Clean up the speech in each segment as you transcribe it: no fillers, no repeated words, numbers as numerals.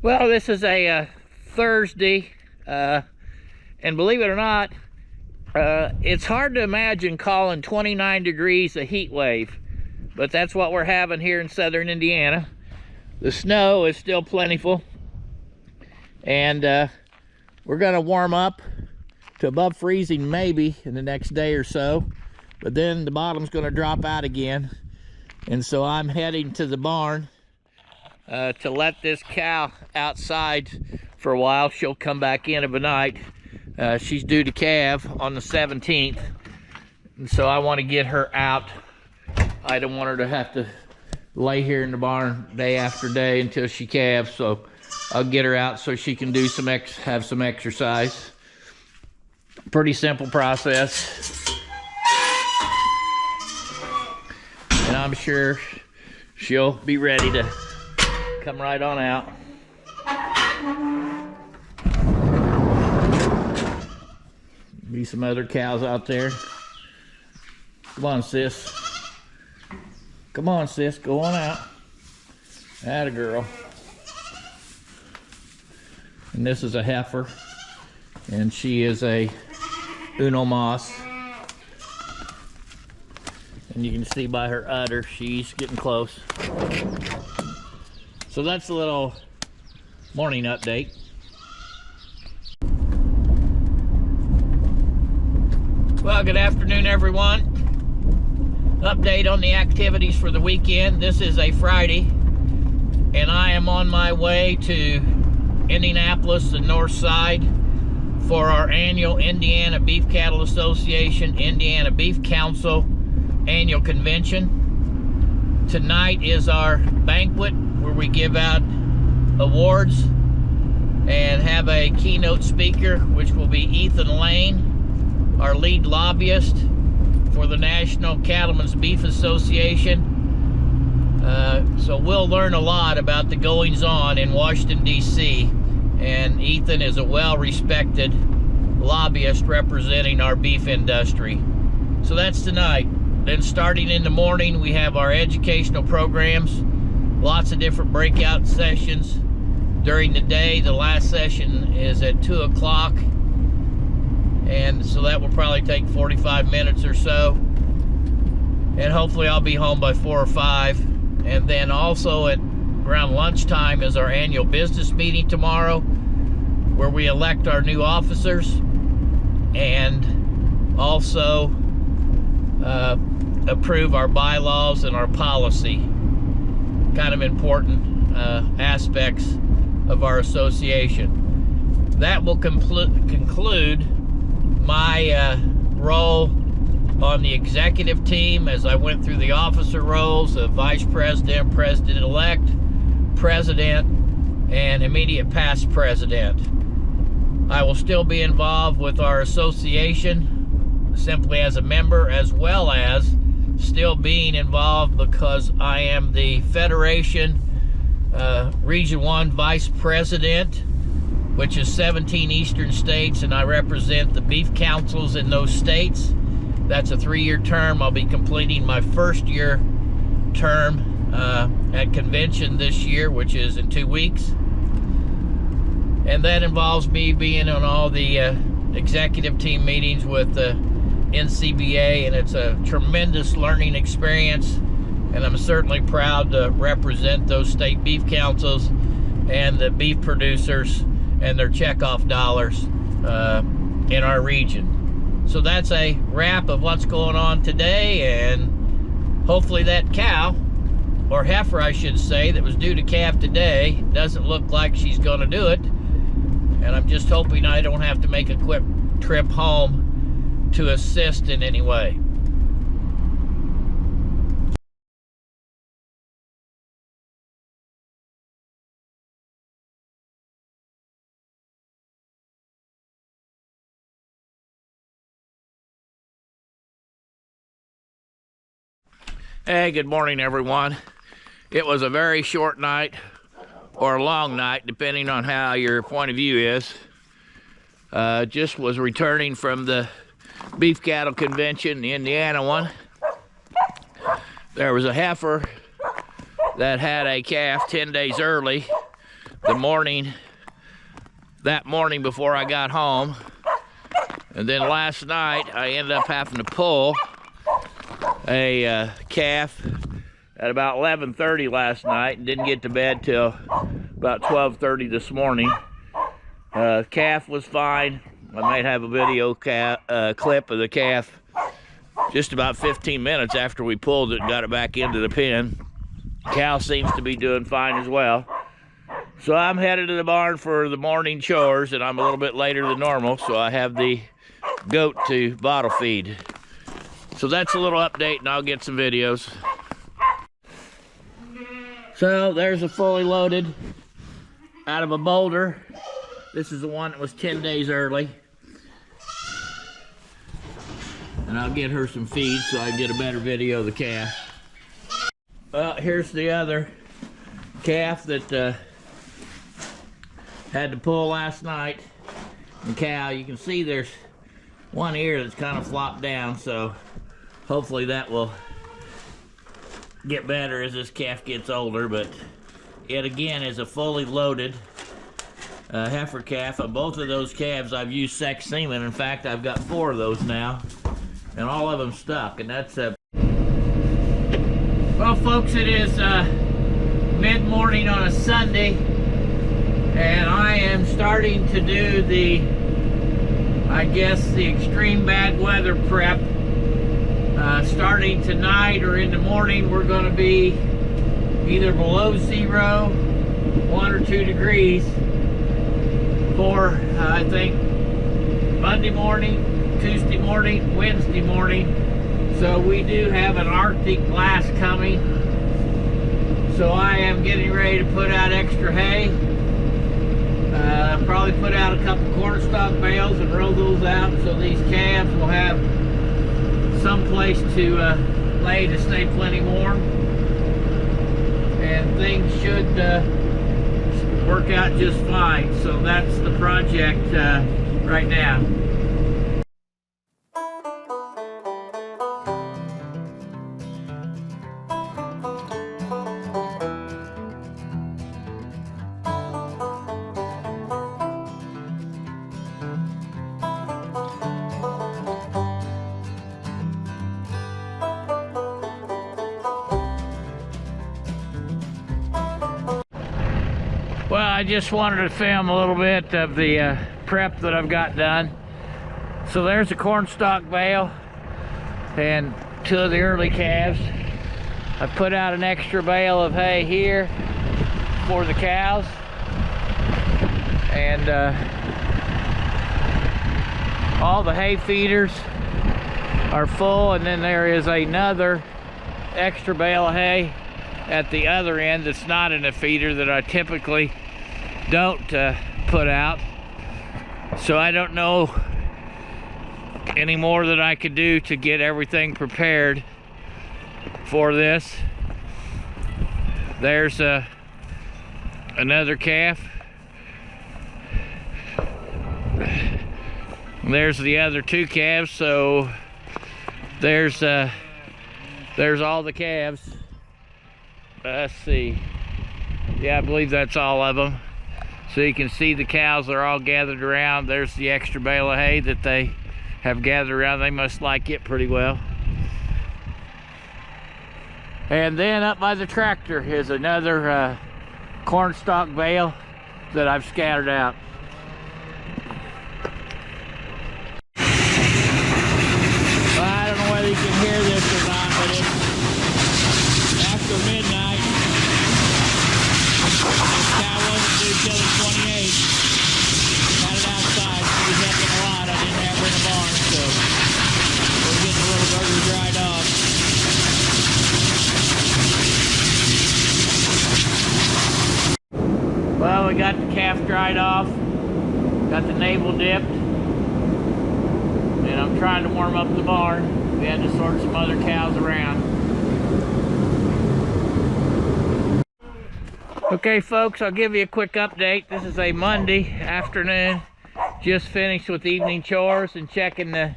Well, this is a Thursday, and believe it or not, it's hard to imagine calling 29 degrees a heat wave, but that's what we're having here in southern Indiana. The snow is still plentiful, and we're going to warm up to above freezing maybe in the next day or so, but then the bottom's going to drop out again. And so I'm heading to the barn to let this cow outside for a while. She'll come back in of a night. She's due to calve on the 17th, and so I want to get her out. I don't want her to have to lay here in the barn day after day until she calves, so I'll get her out so she can do have some exercise. Pretty simple process, and I'm sure she'll be ready to come right on out. Be some other cows out there. Come on, sis. Come on, sis, go on out. Atta girl. And this is a heifer, and she is a Uno Mas. And you can see by her udder, she's getting close. So that's a little morning update. Well, good afternoon, everyone. Update on the activities for the weekend. This is a Friday, and I am on my way to Indianapolis, the north side, for our annual Indiana Beef Cattle Association, Indiana Beef Council annual convention. Tonight is our banquet where we give out awards and have a keynote speaker, which will be Ethan Lane, our lead lobbyist for the National Cattlemen's Beef Association. So we'll learn a lot about the goings-on in Washington, D.C., and Ethan is a well-respected lobbyist representing our beef industry. So that's tonight. Then starting in the morning, we have our educational programs, lots of different breakout sessions. During the day, the last session is at 2 o'clock, and so that will probably take 45 minutes or so. And hopefully I'll be home by 4 or 5. And then also at around lunchtime is our annual business meeting tomorrow, where we elect our new officers and also approve our bylaws and our policy. Kind of important aspects of our association. That will conclude my role on the executive team as I went through the officer roles of vice president, president-elect, president, and immediate past president. I will still be involved with our association simply as a member, as well as still being involved because I am the Federation Region 1 Vice President, which is 17 eastern states, and I represent the beef councils in those states. That's a 3-year term. I'll be completing my first year term at convention this year, which is in 2 weeks. And that involves me being on all the executive team meetings with the NCBA, and it's a tremendous learning experience, and I'm certainly proud to represent those state beef councils and the beef producers and their checkoff dollars in our region. So that's a wrap of what's going on today, and hopefully that cow, or heifer I should say, that was due to calve today doesn't look like she's going to do it, and I'm just hoping I don't have to make a quick trip home to assist in any way. Hey, good morning, everyone. It was a very short night, or a long night, depending on how your point of view is. Just was returning from the beef cattle convention, the Indiana one. There was a heifer that had a calf 10 days early that morning before I got home. And then last night, I ended up having to pull a calf at about 11:30 last night and didn't get to bed till about 12:30 this morning. Calf was fine. I might have a video clip of the calf just about 15 minutes after we pulled it and got it back into the pen. Cow seems to be doing fine as well. So I'm headed to the barn for the morning chores, and I'm a little bit later than normal, so I have the goat to bottle feed. So that's a little update, and I'll get some videos. So there's a fully loaded out of a Boulder. This is the one that was 10 days early. And I'll get her some feed so I can get a better video of the calf. Well, here's the other calf that had to pull last night. And cow, you can see there's one ear that's kind of flopped down, so hopefully that will get better as this calf gets older. But it again is a fully loaded heifer calf. On both of those calves I've used sex semen. In fact, I've got 4 of those now, and all of them stuck, and that's well, folks, it is mid-morning on a Sunday, and I am starting to do the, I guess, the extreme bad weather prep. Starting tonight or in the morning, we're going to be either below 0, 1 or 2 degrees for, I think, Monday morning, Tuesday morning, Wednesday morning. So we do have an Arctic blast coming. So I am getting ready to put out extra hay. Probably put out a couple cornstalk bales and roll those out so these calves will have some place to lay to stay plenty warm. And things should work out just fine. So that's the project right now. Well, I just wanted to film a little bit of the prep that I've got done. So there's a cornstalk bale and 2 of the early calves. I put out an extra bale of hay here for the cows. And all the hay feeders are full, and then there is another extra bale of hay at the other end that's not in a feeder that I typically don't put out. So I don't know any more that I could do to get everything prepared for this. There's another calf. There's the other 2 calves. So there's all the calves. Let's see. Yeah, I believe that's all of them. So you can see the cows are all gathered around. There's the extra bale of hay that they have gathered around. They must like it pretty well. And then up by the tractor is another cornstalk bale that I've scattered out. Well, I don't know whether you can hear this or not, but it's after midnight. This cow wasn't due till the 28th. Got it outside. She was up in a lot. I didn't have her in the barn, so we're getting a little burger dried off. Well, we got the calf dried off. Got the navel dipped. And I'm trying to warm up the barn. We had to sort some other cows around. Okay, folks, I'll give you a quick update. This is a Monday afternoon. Just finished with evening chores and checking the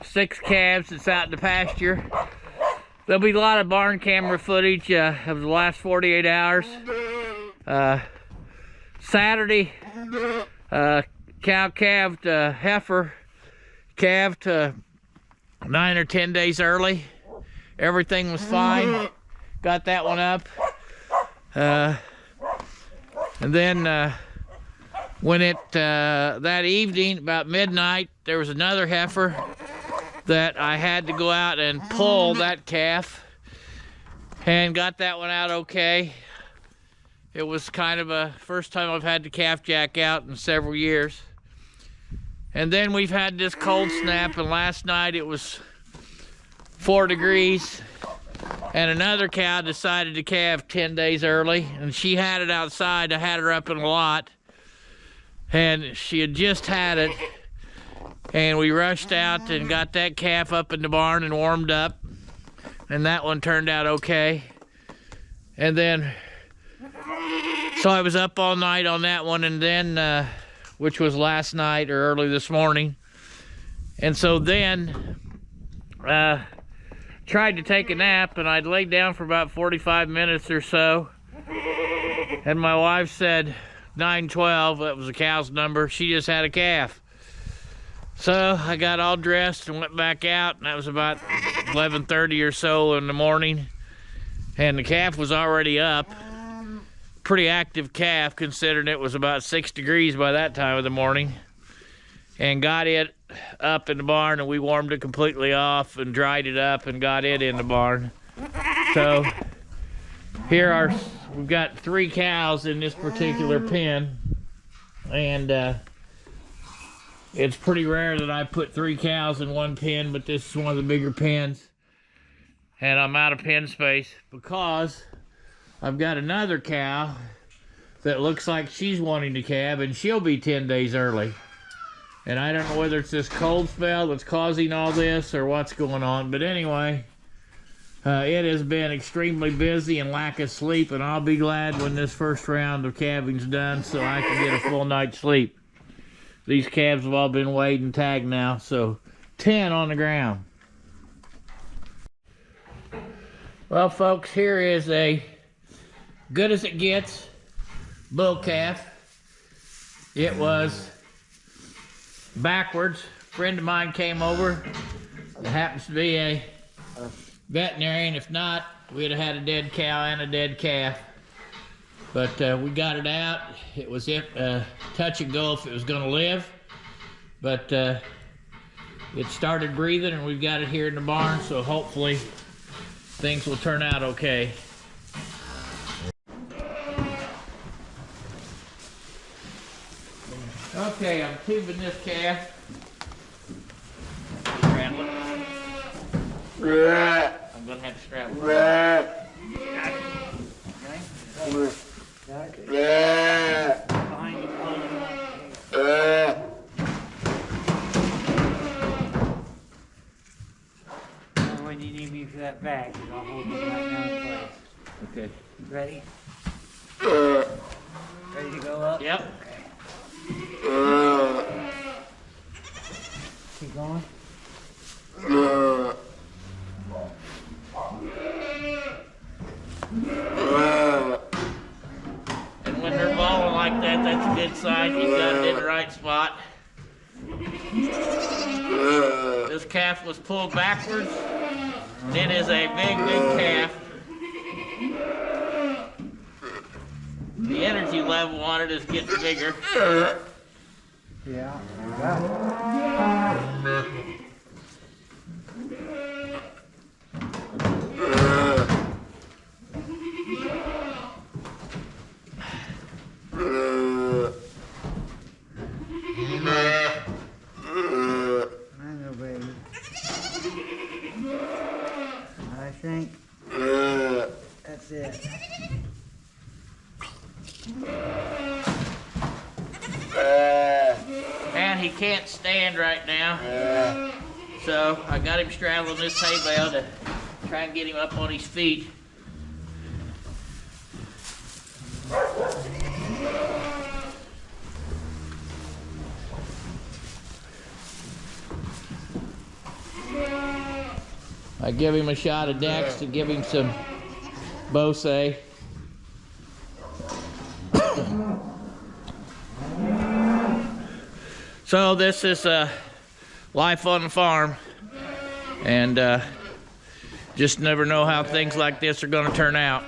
6 calves that's out in the pasture. There'll be a lot of barn camera footage of the last 48 hours. Saturday, cow calved, heifer calved 9 or 10 days early. Everything was fine. Got that one up. And then when that evening, about midnight, there was another heifer that I had to go out and pull that calf, and got that one out okay. It was kind of a first time I've had the calf jack out in several years. And then we've had this cold snap, and last night it was 4 degrees, and another cow decided to calve 10 days early, and she had it outside. I had her up in a lot, and she had just had it, and we rushed out and got that calf up in the barn and warmed up, and that one turned out okay. And then, so I was up all night on that one, and then, which was last night or early this morning, and so then, tried to take a nap, and I'd laid down for about 45 minutes or so, and my wife said 912, that was the cow's number, she just had a calf. So I got all dressed and went back out, and that was about 11:30 or so in the morning, and the calf was already up. Pretty active calf, considering it was about 6 degrees by that time of the morning, and got it up in the barn, and we warmed it completely off and dried it up and got it in the barn. So here we've got 3 cows in this particular pen, and it's pretty rare that I put 3 cows in one pen, but this is one of the bigger pens, and I'm out of pen space because I've got another cow that looks like she's wanting to calve, and she'll be 10 days early. And I don't know whether it's this cold spell that's causing all this or what's going on, but anyway, it has been extremely busy and lack of sleep, and I'll be glad when this first round of calving's done so I can get a full night's sleep. These calves have all been weighed and tagged now, so 10 on the ground. Well, folks, here is a good as it gets bull calf. It was backwards. A friend of mine came over. It happens to be a veterinarian. If not, we'd have had a dead cow and a dead calf. But we got it out. It was touch and go if it was going to live. But it started breathing, and we've got it here in the barn, so hopefully things will turn out okay. Okay, I'm tubing this calf. Straddle it. I'm going to have to straddle it. Behind you, when you need me for that bag, I'll hold it right now in place. Okay. Ready? Ready to go up? Yep. Okay. Keep going. And when they're balling like that, that's a good sign. You've got it in the right spot. This calf was pulled backwards. It is a big, big calf. The energy level on it is getting bigger. Yeah, got it. I know, baby. I think that's it. And he can't stand right now, so I got him straddling this hay bale to try and get him up on his feet. I give him a shot of Dex to give him some Bose. So this is life on the farm, and just never know how things like this are going to turn out.